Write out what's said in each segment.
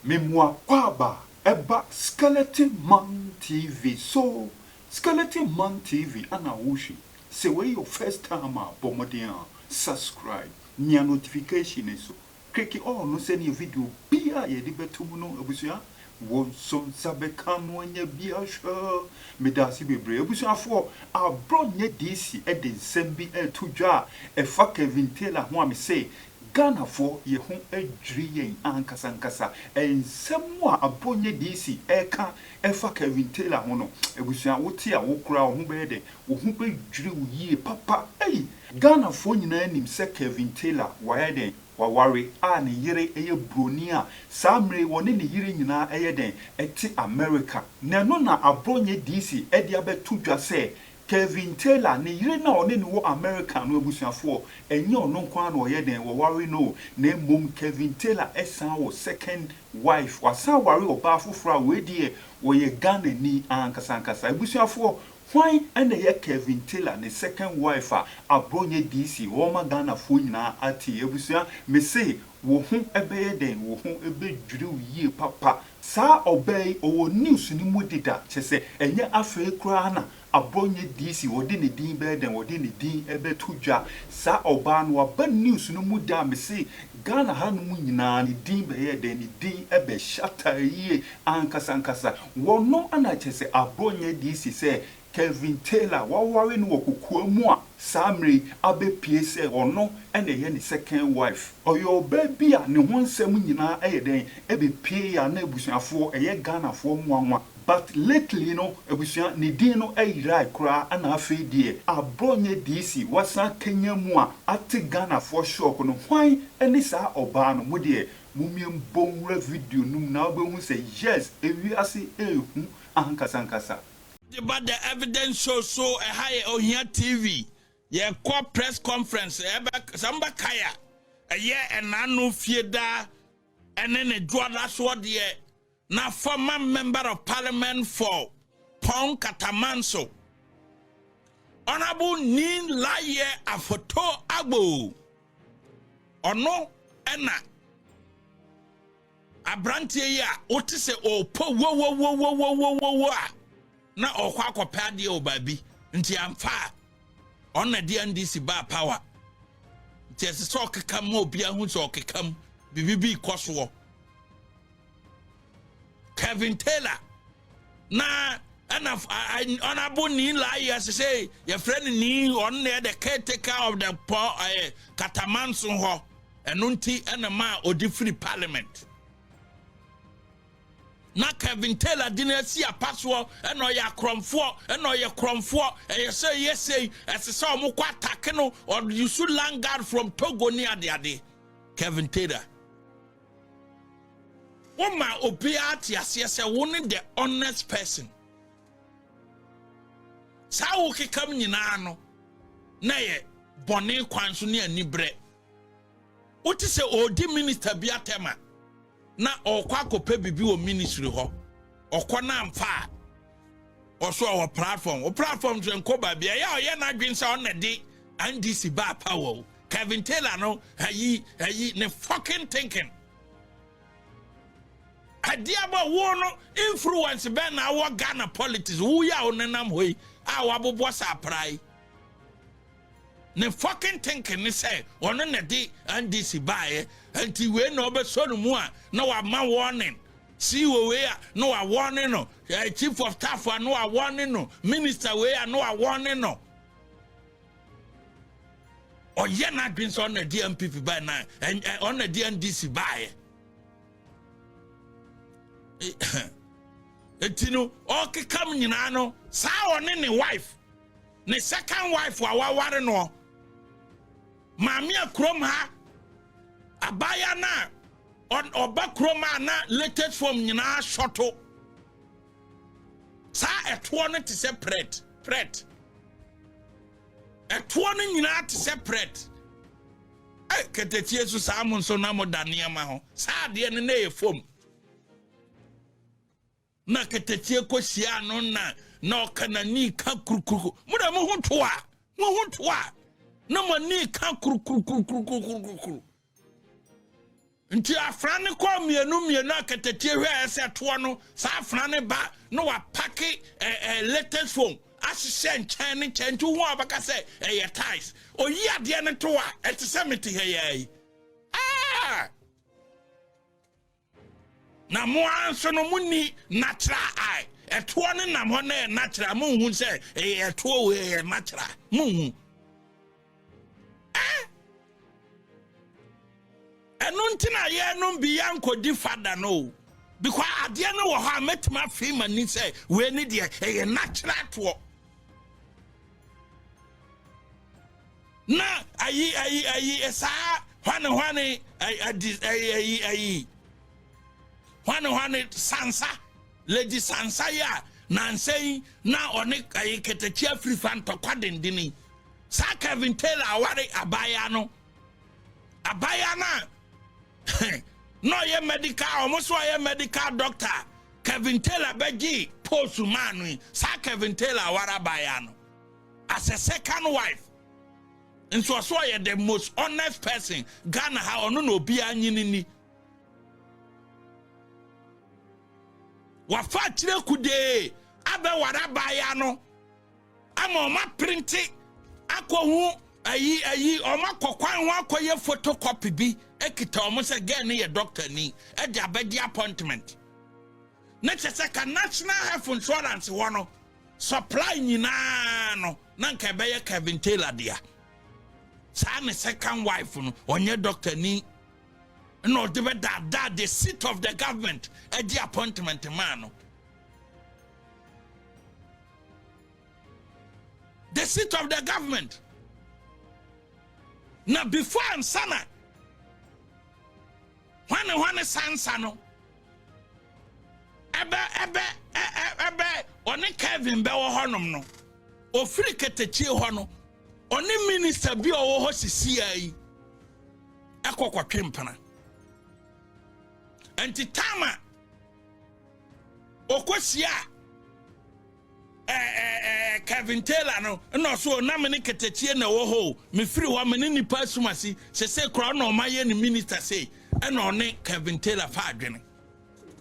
Memwa kwaba eba Skeleton Man TV. So Skeleton Man TV ana wushi. Say where your first time bomodian subscribe. Nya notification eso. Click all no send your video bia ye di betum no abusia. Won son sabe kan wanya bia sure. Medasi bebre abusia for Abronye DC e de sembi e tudwa e fa Kevin Taylor ho am say Ghana for ye ho adwiri yen ankasa ensem a Abronye DC eka efa Kevin Taylor ho no ebusua wote a wokura ho be de wo ho bedwiri wo yie papa Ghana for nyina anim se Kevin Taylor waye den waware a ne yire eye broni a samre woni ne yire nyina eye den eti America na no na Abronye DC e dia betudwa se Kevin Taylor ne yire na one ne wo America no abusuafo enye ono nkwa na oye den wo worry no na mom Kevin Taylor esan wo second wife wasan worry oba fofora we die wo ye Ghana ni ankasa abusuafo why and ye Kevin Taylor ne second wife Abronye DC wo ma Ghana fo nyina ati abusua me say wo ho ebeye den wo ho ebedwiri yie papa sa obey owo news ni modida chese enye afa kura na Abronye DC wodi ne din be den wodi ne din ebe tudwa sa oba no aba news no mu da me say Ghana ha no nyina ne din be ye den ne din ebe shatter yie ankasa wono ana chese Abronye DC say Kevin Taylor waware no kokua mu a samre abepie se ono ene ye ne second wife oyo baby a ne ho nsem nyina eye den ebepie ya na ebusuafo eye Ghana fo nwanwa but lately no ebusua ne din no eyira kura ana afi die Abronye DC wasa Kenya mu a ate Ghana fo shop no hwan ene sa oba no mu de mumiem bonwura video num na obehu say yes ewiase ehu ankasa but the evidence shows so a high on here TV. Yeah, call press conference. Samba Kaya. A year and nanu fieda and then a draw that's what the now former member of parliament for Pong Katamanso. Honorable Nin Laye Afoto Agbo. Or no, Enna. Abronye ya otise o po wo na okwa akopɛ de o babi nti amfa on na DNDC ba power nti ese so okekam obi ahu so okekam bibibi koso Kevin Taylor na honorable ni la yes say your friend ni on the caretaker of the Katamanso ho eno nti ena ma odi free parliament na Kevin Taylor didn't see a password and no ya cromfo and no ya cromfo and you say yes as a saw mukwa takeno or you should land guard from Togo near the ade Kevin Taylor one ma obiati yes one the honest person sa wo kekam nyina no na ye bone kwanso ne ani bre what is odi minister biatema na okwa kope bibi o ministry ho okwa na amfa oso o platform to enkoba bia ya ye na dwen sa on de NDC ba power Kevin Taylor no ayi ne fucking thinking adiaba wo no influence be na wo Ghana politics wo ya onenam hoi a wabobo sa prai ne fucking thinking ni say ono na di NDC bae anti we no be so no mu a na wa ma warning see we a no wa warning no chief of staff no wa warning no minister we a no wa warning no o ye na dwin so na DMPP bae na on na DNDC bae etino o kekam nyina no sa one ne wife ne second wife wa ware no Mami akrom ha abaya na on oba kroma na latest form nyina shoto sa eto no te separate eto no nyina te separate ketetie su sa mo so na mo dane ma ho sa de ne na ye fom na ketetie ko sia no na okanani ka kurukuru mo da mo ho toa no mani kan kuru nti afra ne kɔ mienu akatetie hwe ese to no sa afra ne ba no wa paki latest phone ahyehyɛ nkyɛn ne nkyɛn to ho abaka sɛ ɛyɛ ties oyi ade ne to a ɛte sɛ mete he yai na mo anso no muni natural eye ɛto ne nam ho na natural mo hu sɛ ɛyɛ to we ɛyɛ natural mo hu ɛno ntina yɛ no bi yankodi fada no because ade no wɔ hɔ a metima free mani sɛ we ne de ɛyɛ natural to na ayi esa hwane sansa lady sansa ya nansei na one ayi Okatakyie Afrifa ntokwa dendini sa Kevin Taylor aware abaya na no ye medical almost ye medical doctor Kevin Taylor beji post man sa Kevin Taylor aware abaya no as a second wife. And so I the most honest person Ghana ha ono no bia nyinini wa fa kire kude abe wara baya no ama ma print akohu ayi o ma kokwan ho akoye photocopy bi ekita o mo se gen ye doctor ni e de abedi appointment na chese ka national health insurance wo no supply nyina no na nka be ye Kevin Taylor dia San second wife no onye doctor ni no de that the seat of the government at the appointment man. The seat of the government. Now before I'm sana when sansa no ebe oni Kevin be wo honom no ofiri Okatakyie ho no oni minister bi owo ho sisi ai ekokotwe mpana anti tama okosia Kevin Taylor no so na me ne Okatakyie na wo ho me firi ho me ne nipa sumasi se kro na o maye ni minister say e na oni Kevin Taylor fa adwene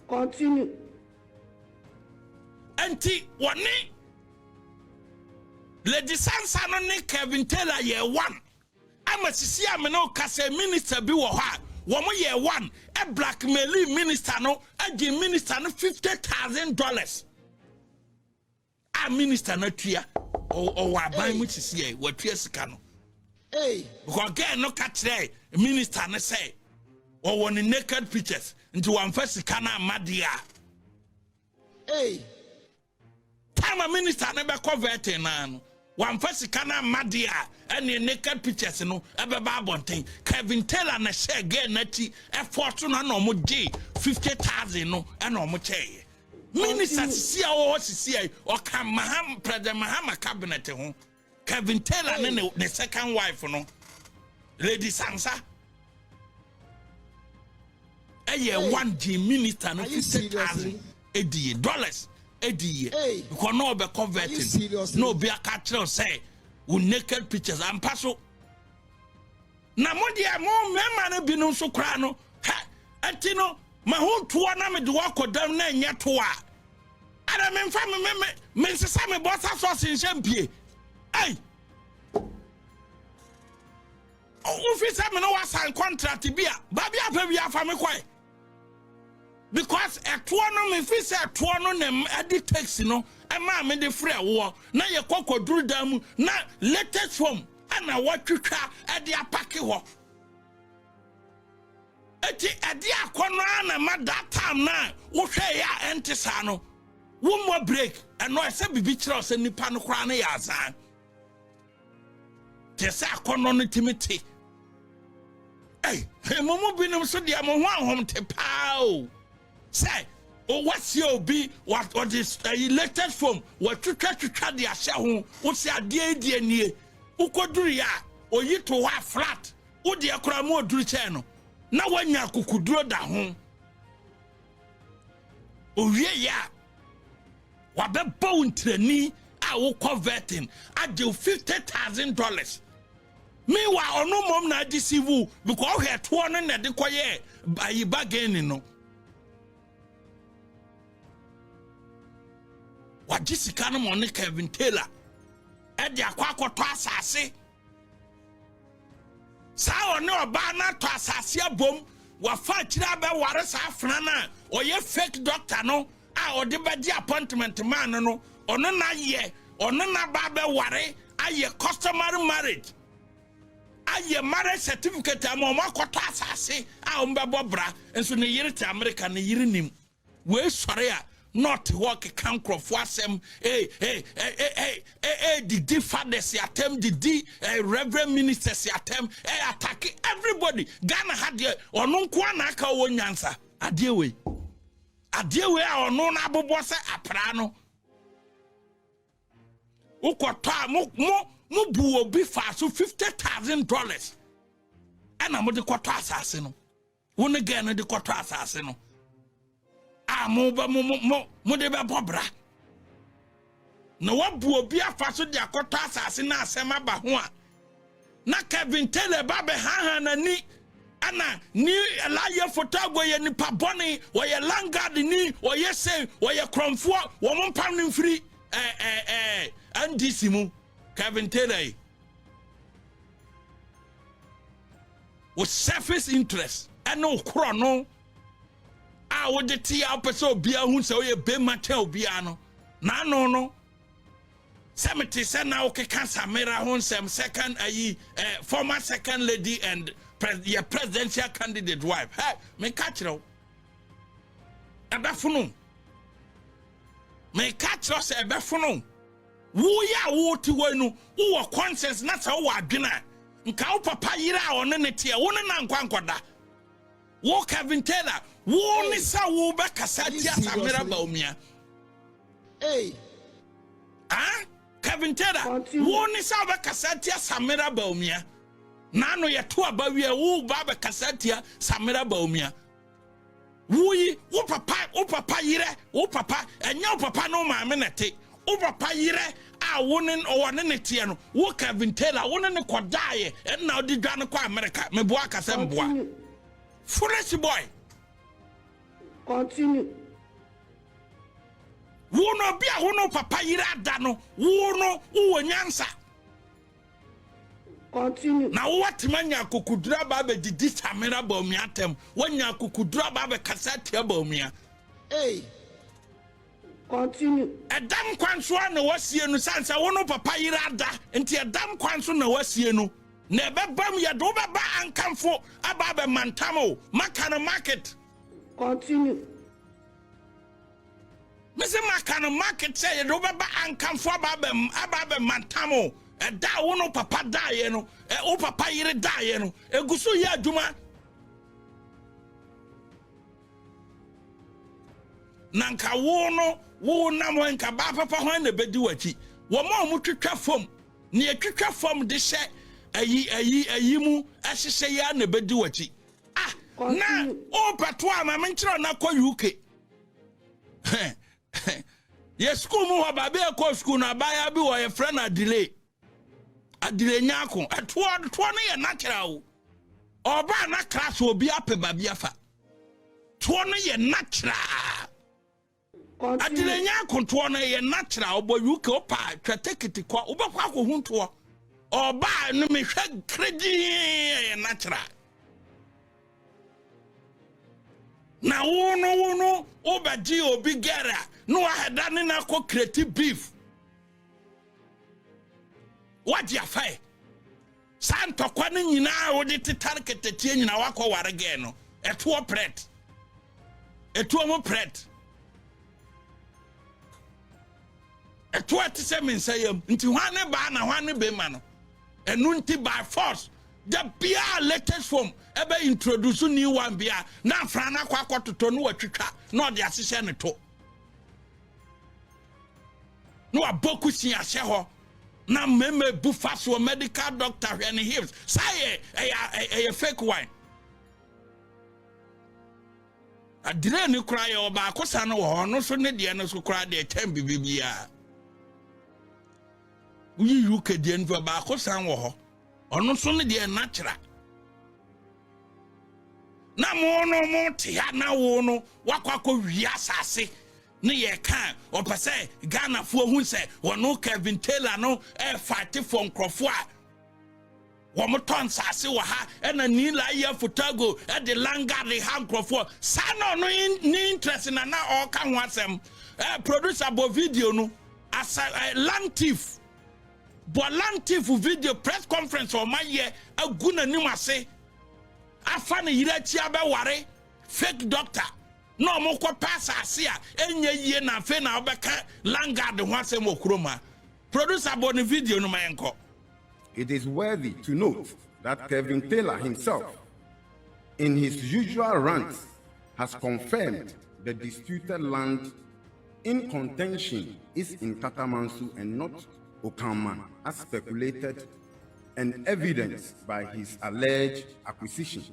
continue anti woni Lady Sansa no ne Kevin Taylor ye one. Ama sisi ameno kase minister bi wo ha. Wo mo ye one. E blackmail minister no, agi minister no $50,000. A minister no tua o wa ban mu sisi e wa tua sika no. Hey, because again no catch there minister no say o won naked pictures into one first sika na madia. Hey. Time minister no be converting na no. One first kana madia and the naked pictures no ebeba abonten Kevin Taylor na share again nati effort no na omo G 50,000 no and omo cheye minister sisi a wo sisi o kan maham president Mahama cabinet ho Kevin Taylor ne the second wife no Lady Sansa eye 1G minister no $50,000 $80 because no be converting no be a catcher say with naked pictures and paso na mo dia mo mema na bi no so kra no ha antino ma ho tuo na me de wakodam na nya to a ara me mfa me sesa me bossa so sinchampie ai officer me no was sign contract bia ba bia pa bia fa me kwai because a tuano me fi say tuano nem adi taxi no e ma me de free wo na ye kokoduru dam na latest form ana watwetwa ade apake ho eti ade akono ana ma that time na wo hwe ya entisa no wo mo break eno e se bibi kire o se nipa no kra na ya azan te se akono no timiti ei momo binom so dia mo ho ahom te pao say oh what's your be what is latest form what to the asha ho wo se ade die nie ukoduru ya oyi to wa flat wo de akora mo oduru che no na wanya kukuduro da ho owie ya wabebo ntrani a wo converting ade $50,000 meanwhile ono mom na deceive because he to no na de koye ayi bargain no wajisika no mo ne Kevin Taylor e de akwakoto asase sa one oba na to asase abom wafa kira be ware sa afna na oye fake doctor no a ode be di appointment man no ono na ye ono na ba be ware aye customary marriage aye marriage certificate am o makoto asase a o mbebo bra enso ne yiri te America ne yiri nim we sore a not work cancro for some the fathers attempt the reverend ministers attempt attack everybody. Ghana had the or no kwanaka wonyansa adewe or no nabobosa aprano ukota mo bu obi fa so $50,000 and I'm the quarter assassin one again the quarter assassin mo de be bobra no wabu obi afaso de akota asase na asema ba ho a na Kevin Taylor ba be ha na ni ana ni laye fotago ye ni paboni wo ye langard ni wo ye say wo ye kromfo wo mo pam ni mfiri andisi mu Kevin Taylor with surface interest and no chrono a wo de tia opeso bia hu se oye be macha obia no na no semete se na o ke cancer mera hu sem second former second lady and presidential candidate wife hey me catch no abafunu me catch us abafunu wo ya wo ti wanu wo conscience na se wo adwena nka wo papa yira a one ne tie wo ne na nkwankoda wo Kevin Taylor wo ni sa wo be kasatia samira baumia hey Kevin Taylor wo ni sa be kasatia samira baumia nano ye to abawie wo ba be kasatia samira baumia wo papa yire wo papa enya wo papa no ma menete wo papa yire a wo ne o ne tie no wo Kevin Taylor wo ne kodaye na odi dwa ne kwa America me boa kasa mboa foolish boy. Continue. Wono bia wono papa yira da no wono wo nyansa. Continue. Na what manya kokudura ba be didi samira ba omi atem wanya kokudura ba be kasati ba omi. Hey. Continue. Edam kwanso na wasie no sansa wono papa yira da enti edam kwanso na wasie no na bebam ya do beba ankamfo aba be mantamo makana market. Continue. Mese makana market say do beba ankamfo aba be mantamo da wono papa dae no o papa yire dae no eguso ya adwuma nanka wono wo na mo nka ba papa ho na bedi wachi wo ma mo twetwa fom ne twetwa fom de hye ayi mu ahyehye ya na bedi wachi na o pato ama menkyerɛ na kɔ UK ye school mu ho ba be kɔ school na ba ya bi wo ye friend adile nyako to no ye natural oba na class obi ape ba bi afa to no ye natural adile nyako to no ye natural obo UK opa twatekiti kwa obekwa akɔhu to oba no me hwɛ kredi ye natural na wono obaji obi gera no aheda ne na kɔ creative beef what ya fai santo kwa ne nyina wo de titar ketetie nyina wakɔ ware ge no eto pret eto mo pret eto atise mensayam nti hwane ba na hwane be ma no enu nti by force the bia latest form ebe introduce new one bia na frana kwa akototo no watwitwa na ode asehye ne to no aboku si ahye ho na meme bufaso medical doctor hwe ne hips say a fake wine adire ni kura ye oba akosa no wo no so ne de no so kura de tem bibia uyi UK de nva ba akosa wo ho ono so ne de natural na mo no mo te ha na wo no wakwakọ wi asase ne ye kan opese Ghana fo hu se wono Kevin Taylor no fight for nkrofo a wo mo ton sase wo ha na ni la ye fotago de langa de ha nkrofo sa no ni interest na o ka ho asem producer bo video no as land thief bo land thief video press conference o ma ye aguna nim ase afa ne yira chi abeware fake doctor no mo ko pass ase a enye yie na fe na obeka langard ho asem okroma producer bo ne video no mayenko. It is worthy to note that Kevin Taylor himself in his usual rants has confirmed the disputed land in contention is in Katamansu and not Okanman, as speculated and evidenced by his alleged acquisition.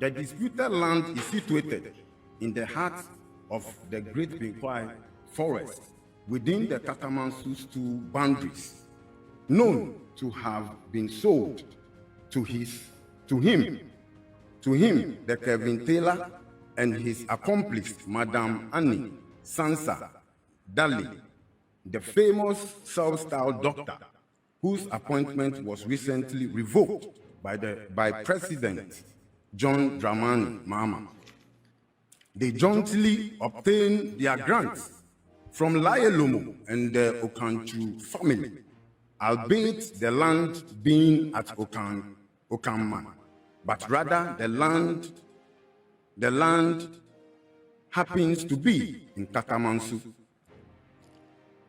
The disputed land is situated in the heart of the Great Binkwai Forest within the Katamansu's 2 boundaries, known to have been sold to him, the Kevin Taylor, and his accomplice, Madame Annie Sansa Dali, the famous self-styled doctor, whose appointment was recently revoked by President John Dramani Mahama. They jointly obtained their grants from Layelomo and the Okanchu family, albeit the land being at Okanman, but rather the land happens to be in Katamansu.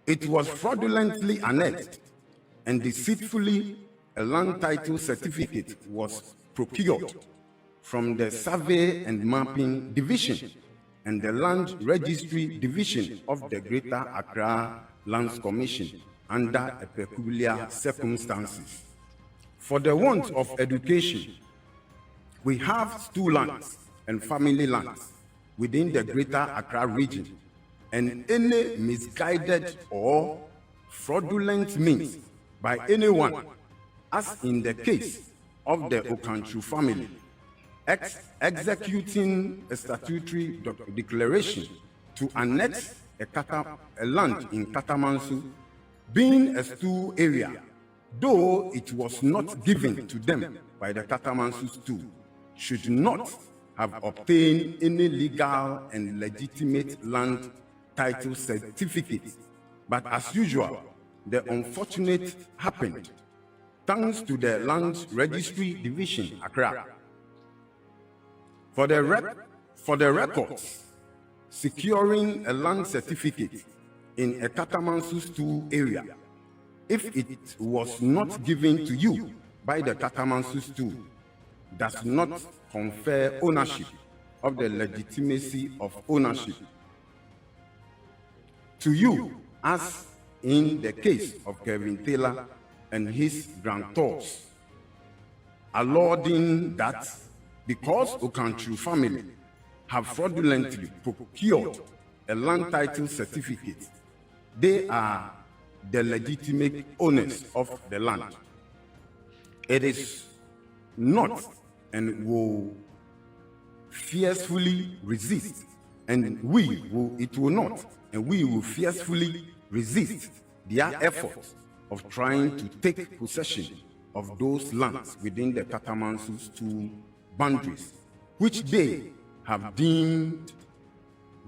It was fraudulently annexed, and deceitfully a land title certificate was procured from the Survey and Mapping Division and the Land Registry Division of the Greater Accra Lands Commission under a peculiar circumstances. For the want of education, we have school lands and family lands within the Greater Accra region, and any misguided or fraudulent means by anyone, as in the case of the Okanchu family, executing a statutory declaration to annex a land in Katamansu, being a stew area, though it was not given to them by the Katamansu stew, should not have obtained any legal and legitimate land title certificate. But as usual, the unfortunate happened thanks to the Land Registry Division, Accra. For the records, securing a land certificate in a Katamansu stew area, if it was not given to you by the Katamansu stew, does not confer ownership of the legitimacy of ownership to you, as in the case of Kevin Taylor and his grantors, alluding that because Okanchu family have fraudulently procured a land title certificate, they are the legitimate owners of the land. It is not and will fiercely resist, and it will not, and we will fiercely resist their efforts of trying to take possession of those lands within the Katamansu's 2 boundaries, which they have deemed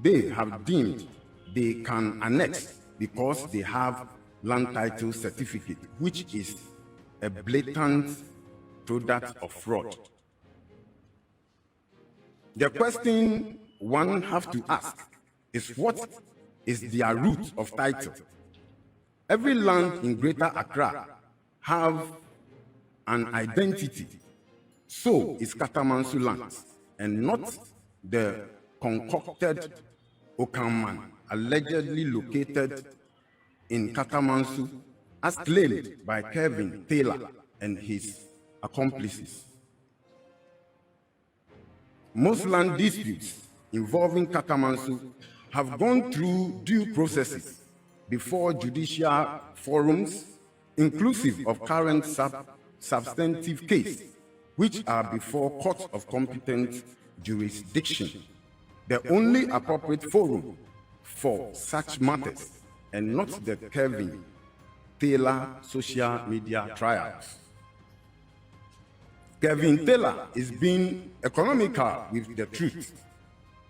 they can annex because they have land title certificate, which is a blatant product of fraud. The question one has to ask is, what is their root of title? Every land in Greater Accra have an identity. So is Katamansu lands, and not the concocted Okanman allegedly located in Katamansu, as claimed by Kevin Taylor and his accomplices. Most land disputes involving Katamansu have gone through due processes before judicial forums, inclusive of current substantive case, which are before courts of competent jurisdiction, the only appropriate forum for such matters, and not the Kevin Taylor social media trials. Kevin Taylor is being economical with the truth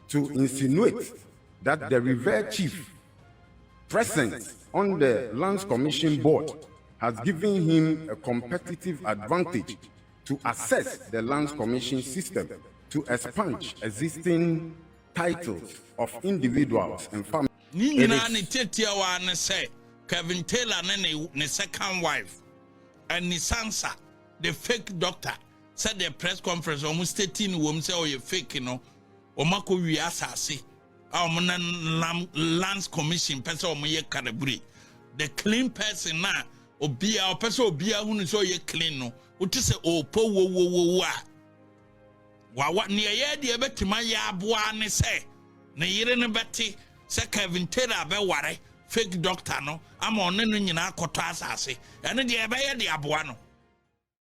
to insinuate that the revered chief present on the Lands Commission board has given him a competitive advantage to access the Lands Commission system to expunge existing titles of individuals and families. Kevin Taylor and his second wife and Nisansa, the fake doctor, said the press conference almost 18 women say, oh, you're fake, you know, or Mako Wiasasi, our Lands Commission, person or ye carabri. The clean person now, or be our person or be a who is all ye clean, no, what to say, oh, po, what near ye, the Betimaya Buane say, Nayiran Betty, say Kevin Taylor, be worry. Fake doctor no I'm on nyina koto asase ene de ebe ye de aboa no